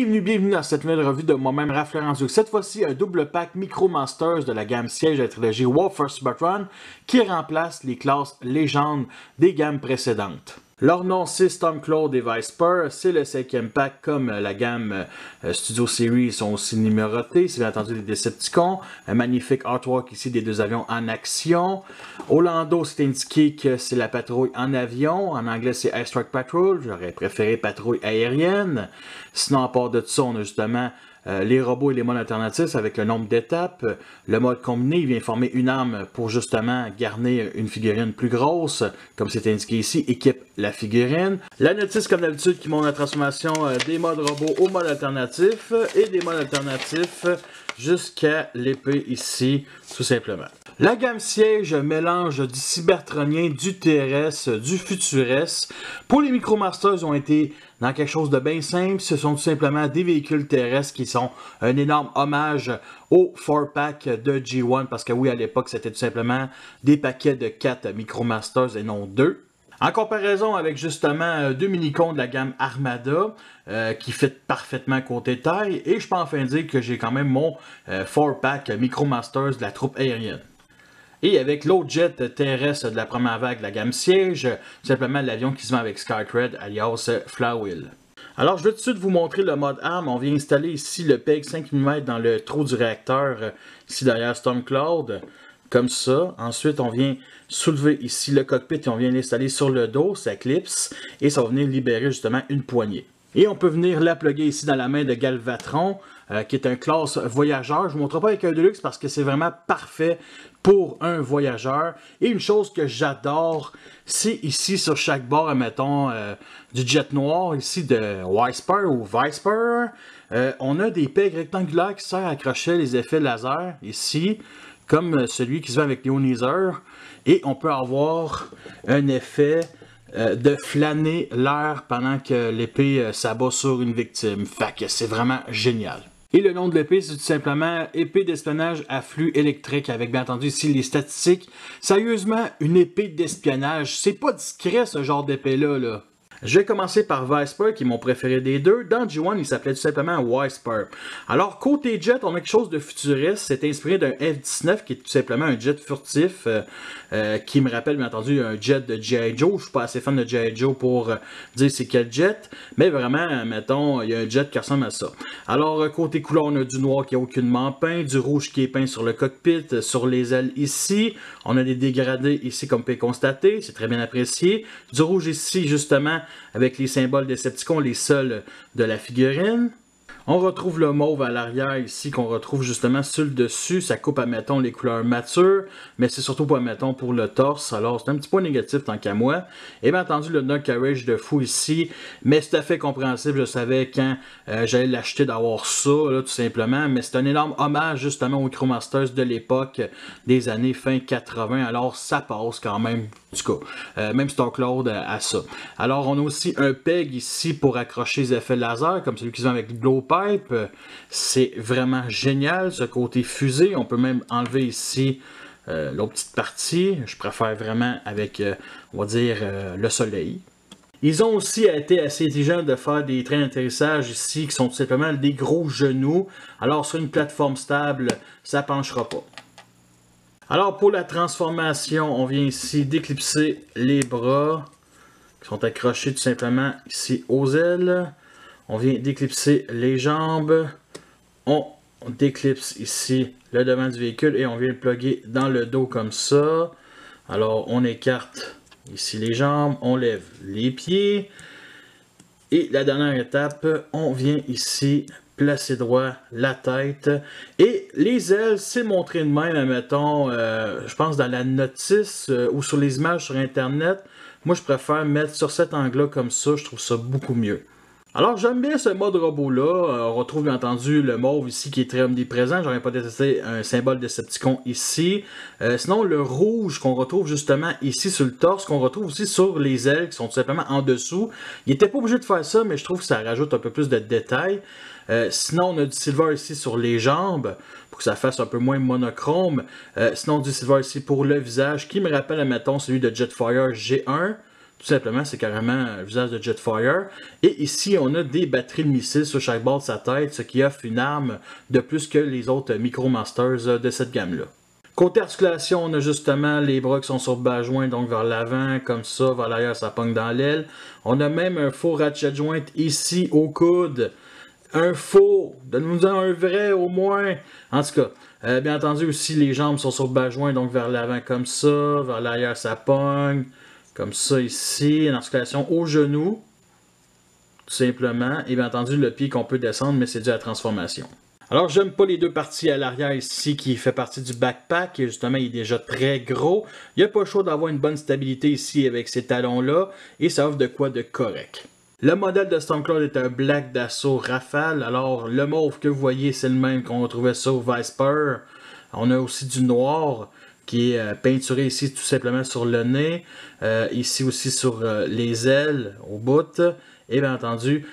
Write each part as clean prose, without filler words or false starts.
Bienvenue dans cette nouvelle revue de moi-même, Raph Lorenzo. Cette fois-ci, un double pack Micromasters de la gamme siège de la trilogie Warfare Cybertron qui remplace les classes légendes des gammes précédentes. Leur nom, c'est Stormcloud et Viper. C'est le 5e pack, comme la gamme Studio Series sont aussi numérotés. C'est bien entendu les Decepticons. Un magnifique artwork ici des deux avions en action. Au landau, c'est indiqué que c'est la patrouille en avion. En anglais, c'est Airstrike Patrol. J'aurais préféré patrouille aérienne. Sinon, à part de ça, on a justement les robots et les modes alternatifs avec le nombre d'étapes. Le mode combiné, il vient former une arme pour justement garnir une figurine plus grosse, comme c'est indiqué ici, équipe la figurine. La notice, comme d'habitude, qui montre la transformation des modes robots au mode alternatif et des modes alternatifs jusqu'à l'épée ici, tout simplement. La gamme siège mélange du cybertronien, du terrestre, du futureste. Pour les Micromasters, ils ont été dans quelque chose de bien simple. Ce sont tout simplement des véhicules terrestres qui sont un énorme hommage au 4-pack de G1. Parce que oui, à l'époque, c'était tout simplement des paquets de 4 Micromasters et non 2. En comparaison avec justement deux minicons de la gamme Armada qui fit parfaitement côté taille. Et je peux enfin dire que j'ai quand même mon 4-pack Micromasters de la troupe aérienne. Et avec l'autre jet terrestre de la première vague de la gamme siège, simplement l'avion qui se vend avec Skythread alias Flywheel. Alors je vais tout de suite vous montrer le mode arme. On vient installer ici le PEG 5 mm dans le trou du réacteur, ici derrière Stormcloud, comme ça. Ensuite on vient soulever ici le cockpit et on vient l'installer sur le dos, ça clipse, et ça va venir libérer justement une poignée. Et on peut venir la plugger ici dans la main de Galvatron, qui est un classe voyageur. Je ne vous montre pas avec un Deluxe parce que c'est vraiment parfait pour un voyageur. Et une chose que j'adore, c'est ici sur chaque bord, mettons, du jet noir, ici de Viper ou Viper, on a des pegs rectangulaires qui servent à accrocher les effets laser, ici, comme celui qui se vend avec l'ioniseur. Et on peut avoir un effet de flâner l'air pendant que l'épée s'abat sur une victime. Fait que c'est vraiment génial. Et le nom de l'épée, c'est tout simplement épée d'espionnage à flux électrique, avec bien entendu ici les statistiques. Sérieusement, une épée d'espionnage, c'est pas discret ce genre d'épée-là, là. Je vais commencer par Viper, qui est mon préféré des deux. Dans G1, il s'appelait tout simplement Viper. Alors, côté jet, on a quelque chose de futuriste. C'est inspiré d'un F-19, qui est tout simplement un jet furtif, qui me rappelle, bien entendu, un jet de G.I. Joe. Je ne suis pas assez fan de G.I. Joe pour dire c'est quel jet. Mais vraiment, mettons, il y a un jet qui ressemble à ça. Alors, côté couleur, on a du noir qui est aucunement peint, du rouge qui est peint sur le cockpit, sur les ailes ici. On a des dégradés ici, comme vous pouvez constater. C'est très bien apprécié. Du rouge ici, justement, avec les symboles Decepticons, les seuls de la figurine. On retrouve le mauve à l'arrière ici, qu'on retrouve justement sur le dessus. Ça coupe, admettons, les couleurs matures, mais c'est surtout pas, admettons, pour le torse. Alors, c'est un petit point négatif tant qu'à moi. Et bien entendu, le Dark Carriage de fou ici, mais c'est tout à fait compréhensible. Je savais quand j'allais l'acheter d'avoir ça, là, tout simplement. Mais c'est un énorme hommage, justement, aux Micromasters de l'époque des années fin 80. Alors, ça passe quand même. En tout cas, même Stormcloud à ça. Alors, on a aussi un PEG ici pour accrocher les effets laser, comme celui qui se vend avec le Glowpipe. C'est vraiment génial, ce côté fusée. On peut même enlever ici l'autre petite partie. Je préfère vraiment avec, on va dire, le soleil. Ils ont aussi été assez intelligents de faire des trains d'atterrissage ici, qui sont tout simplement des gros genoux. Alors, sur une plateforme stable, ça ne penchera pas. Alors pour la transformation, on vient ici d'éclipser les bras qui sont accrochés tout simplement ici aux ailes. On vient d'éclipser les jambes. On déclipse ici le devant du véhicule et on vient le plugger dans le dos comme ça. Alors on écarte ici les jambes, on lève les pieds. Et la dernière étape, on vient ici placer droit la tête. Et les ailes, c'est montré de même, mettons, je pense dans la notice ou sur les images sur Internet. Moi, je préfère mettre sur cet angle-là comme ça, je trouve ça beaucoup mieux. Alors, j'aime bien ce mode robot-là. On retrouve bien entendu le mauve ici qui est très omniprésent. J'aurais pas détesté un symbole Decepticon ici. Sinon, le rouge qu'on retrouve justement ici sur le torse, qu'on retrouve aussi sur les ailes qui sont tout simplement en dessous. Il n'était pas obligé de faire ça, mais je trouve que ça rajoute un peu plus de détails. Sinon, on a du silver ici sur les jambes, pour que ça fasse un peu moins monochrome. Sinon, du silver ici pour le visage, qui me rappelle, admettons, celui de Jetfire G1. Tout simplement, c'est carrément le visage de Jetfire. Et ici, on a des batteries de missiles sur chaque bord de sa tête, ce qui offre une arme de plus que les autres Micromasters de cette gamme-là. Côté articulation, on a justement les bras qui sont sur bas joint, donc vers l'avant, comme ça, vers l'arrière, ça pogne dans l'aile. On a même un faux ratchet joint ici au coude. Un faux, donne-nous un vrai au moins. En tout cas, bien entendu aussi, les jambes sont sur bas joint, donc vers l'avant comme ça, vers l'arrière, ça pogne. Comme ça ici, une articulation au genou, tout simplement. Et bien entendu, le pied qu'on peut descendre, mais c'est dû à la transformation. Alors, j'aime pas les deux parties à l'arrière ici qui fait partie du backpack. Et justement, il est déjà très gros. Il n'y a pas le choix d'avoir une bonne stabilité ici avec ces talons-là. Et ça offre de quoi de correct. Le modèle de Stormcloud est un black d'assaut Rafale. Alors, le mauve que vous voyez, c'est le même qu'on retrouvait ça au Viper. On a aussi du noir qui est peinturé ici tout simplement sur le nez. Ici aussi sur les ailes, au bout. Et bien entendu,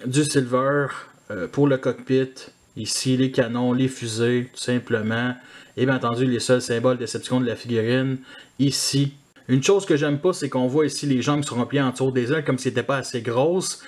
du silver pour le cockpit. Ici, les canons, les fusées, tout simplement. Et bien entendu, les seuls symboles Decepticon de la figurine, ici. Une chose que j'aime pas, c'est qu'on voit ici les jambes qui sont repliées en dessous des ailes comme si c'était pas assez grosses.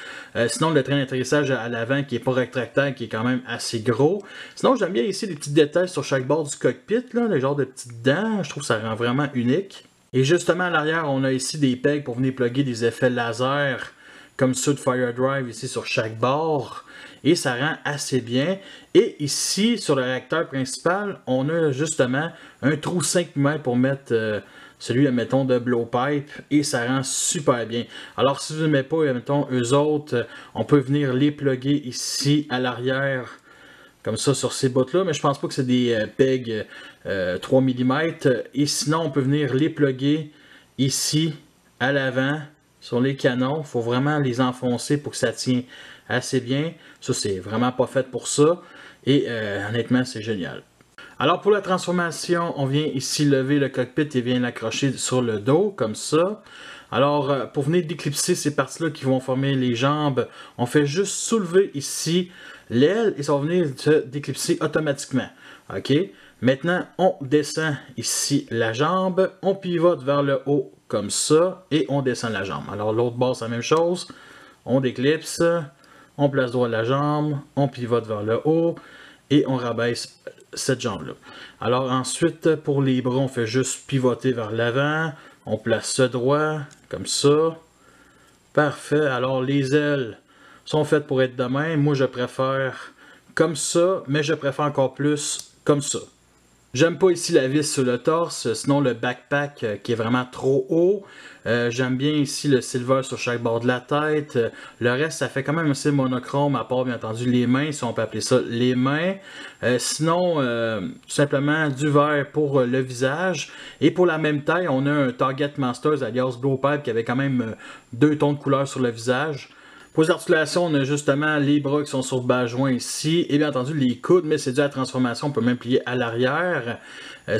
Sinon, le train d'atterrissage à l'avant qui est pas rétractable, qui est quand même assez gros. Sinon, j'aime bien ici les petits détails sur chaque bord du cockpit, là, les genres de petites dents. Je trouve que ça rend vraiment unique. Et justement, à l'arrière, on a ici des pegs pour venir plugger des effets laser, comme ceux de Fire Drive ici sur chaque bord. Et ça rend assez bien. Et ici, sur le réacteur principal, on a justement un trou 5 mm pour mettre celui, mettons, de blowpipe. Et ça rend super bien. Alors, si vous ne mettez pas, mettons, eux autres, on peut venir les plugger ici à l'arrière. Comme ça, sur ces bouts-là. Mais je pense pas que c'est des pegs 3 mm. Et sinon, on peut venir les plugger ici, à l'avant, sur les canons. Il faut vraiment les enfoncer pour que ça tienne assez bien. Ça, c'est vraiment pas fait pour ça. Et honnêtement, c'est génial. Alors, pour la transformation, on vient ici lever le cockpit et vient l'accrocher sur le dos, comme ça. Alors, pour venir déclipser ces parties-là qui vont former les jambes, on fait juste soulever ici l'aile et ça va venir se déclipser automatiquement. OK? Maintenant, on descend ici la jambe, on pivote vers le haut comme ça et on descend la jambe. Alors, l'autre bord, c'est la même chose. On déclipse, on place droit la jambe, on pivote vers le haut et on rabaisse cette jambe-là. Alors, ensuite, pour les bras, on fait juste pivoter vers l'avant. On place ce droit, comme ça. Parfait. Alors, les ailes sont faites pour être de même. Moi, je préfère comme ça, mais je préfère encore plus comme ça. J'aime pas ici la vis sur le torse, sinon le backpack qui est vraiment trop haut. J'aime bien ici le silver sur chaque bord de la tête. Le reste, ça fait quand même assez monochrome, à part bien entendu les mains, si on peut appeler ça les mains. Sinon, tout simplement du vert pour le visage. Et pour la même taille, on a un Target Masters alias Blowpipe qui avait quand même deux tons de couleur sur le visage. Pour les articulations, on a justement les bras qui sont sur bas joint ici, et bien entendu les coudes, mais c'est dû à la transformation, on peut même plier à l'arrière.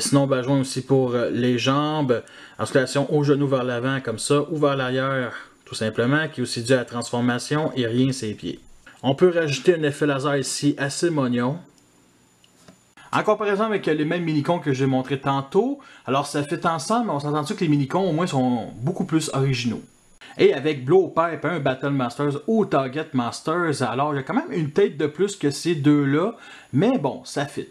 Sinon, bas joint aussi pour les jambes, articulation au genou vers l'avant comme ça, ou vers l'arrière, tout simplement, qui est aussi dû à la transformation, et rien ses pieds. On peut rajouter un effet laser ici assez mognon. En comparaison avec les mêmes minicons que j'ai montré tantôt, alors ça fait ensemble, on s'entend-tu que les minicons au moins sont beaucoup plus originaux. Et avec Blowpipe, un Battle Masters ou Target Masters, alors il y a quand même une tête de plus que ces deux-là, mais bon, ça fit.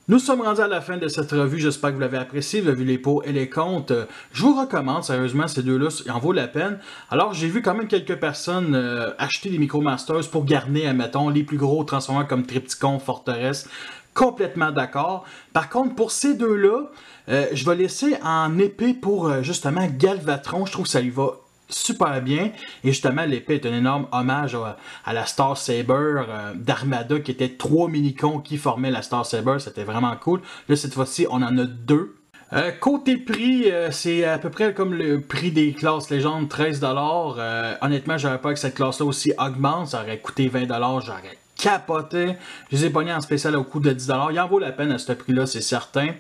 Nous sommes rendus à la fin de cette revue, j'espère que vous l'avez apprécié, vous avez vu les pour et les contre. Je vous recommande, sérieusement, ces deux-là, il en vaut la peine. Alors j'ai vu quand même quelques personnes acheter des Micromasters pour garder, admettons, les plus gros transformeurs comme Triptychon, Forteresse. Complètement d'accord. Par contre, pour ces deux-là, je vais laisser en épée pour justement Galvatron, je trouve que ça lui va super bien. Et justement, l'épée est un énorme hommage à la Star Saber d'Armada, qui était 3 minicons qui formaient la Star Saber. C'était vraiment cool. Là, cette fois-ci, on en a 2. Côté prix, c'est à peu près comme le prix des classes légendes, $13. Honnêtement, j'aurais pas que cette classe-là aussi augmente. Ça aurait coûté 20$, j'aurais capoté. Je les ai pognés en spécial au coût de 10$. Il en vaut la peine à ce prix-là, c'est certain.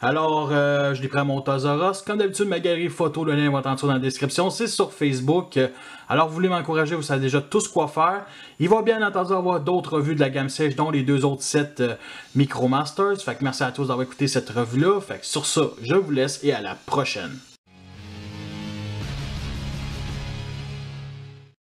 Alors, je l'ai pris à mon Toys-R-Us. Comme d'habitude, ma galerie photo, le lien va être en dessous dans la description. C'est sur Facebook. Alors, vous voulez m'encourager, vous savez déjà tous quoi faire. Il va bien entendu avoir d'autres revues de la gamme Siege, dont les deux autres sets Micromasters. Fait que merci à tous d'avoir écouté cette revue-là. Fait que sur ça, je vous laisse et à la prochaine.